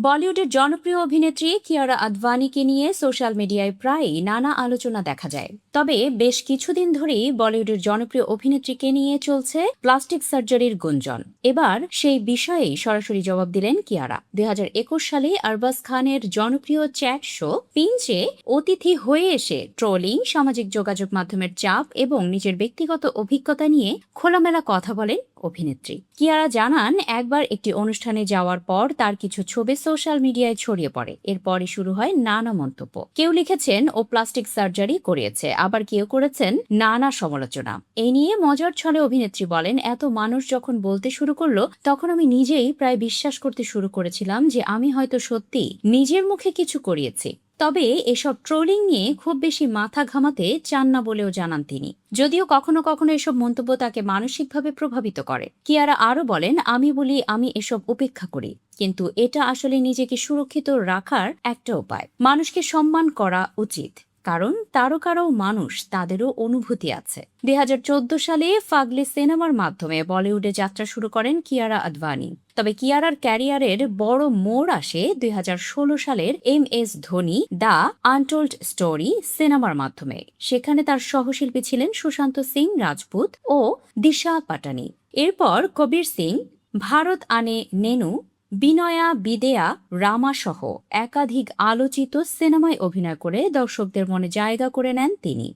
বলিউডের জনপ্রিয় অভিনেত্রী কিয়ারা আদভানিকে নিয়ে সোশ্যাল মিডিয়ায় প্রায়ই নানা আলোচনা দেখা যায়। তবে বেশ কিছুদিন ধরেই বলিউডের জনপ্রিয় অভিনেত্রীকে নিয়ে চলছে প্লাস্টিক সার্জারির গুঞ্জন। এবার সেই বিষয়েই সরাসরি জবাব দিলেন কিয়ারা। 2021 সালে আরবাজ খানের জনপ্রিয় চ্যাট শো পিঞ্চে অতিথি হয়ে এসে ট্রোলিং, সামাজিক যোগাযোগ মাধ্যমের চাপ এবং নিজের ব্যক্তিগত অভিজ্ঞতা নিয়ে খোলামেলা কথা বলেন অভিনেত্রী। কিয়ারা জানান, একবার একটি অনুষ্ঠানে যাওয়ার পর তার কিছু ছবি সোশ্যাল মিডিয়ায় ছড়িয়ে পড়ে। এরপরই শুরু হয় নানা মন্তব্য। কেউ লিখেছেন ও প্লাস্টিক সার্জারি করিয়েছে, আবার কেউ করেছেন নানা সমালোচনা। এই নিয়ে মজার ছলে অভিনেত্রী বলেন, এত মানুষ যখন বলতে শুরু করলো তখন আমি নিজেই প্রায় বিশ্বাস করতে শুরু করেছিলাম যে আমি হয়তো সত্যি নিজের মুখে কিছু করিয়েছি। তবে এসব ট্রোলিং নিয়ে খুব বেশি মাথা ঘামাতে চান না বলেও জানান তিনি। যদিও কখনো কখনো এসব মন্তব্য তাকে মানসিকভাবে প্রভাবিত করে। কিয়ারা আরও বলেন, আমি বলি আমি এসব উপেক্ষা করি, কিন্তু এটা আসলে নিজেকে সুরক্ষিত রাখার একটা উপায়। মানুষকে সম্মান করা উচিত, কারণ তারকারাও মানুষ, তাদেরও অনুভূতি আছে। 2014 সালে ফাগলি সিনেমার মাধ্যমে বলিউডে যাত্রা শুরু করেন কিয়ারা আদভানি। তবে কিয়ারার ক্যারিয়ারের বড় মোড় আসে 2016 সালের MS Dhoni the untold story সিনেমার মাধ্যমে। সেখানে তার সহশিল্পী ছিলেন সুশান্ত সিং রাজপুত ও দিশা পাটানি। এরপর কবির সিং, ভারত আনে নেনু, বিনয়া বিদেয়া রামা সহ একাধিক আলোচিত সিনেমায় অভিনয় করে দর্শকদের মনে জায়গা করে নেন তিনি।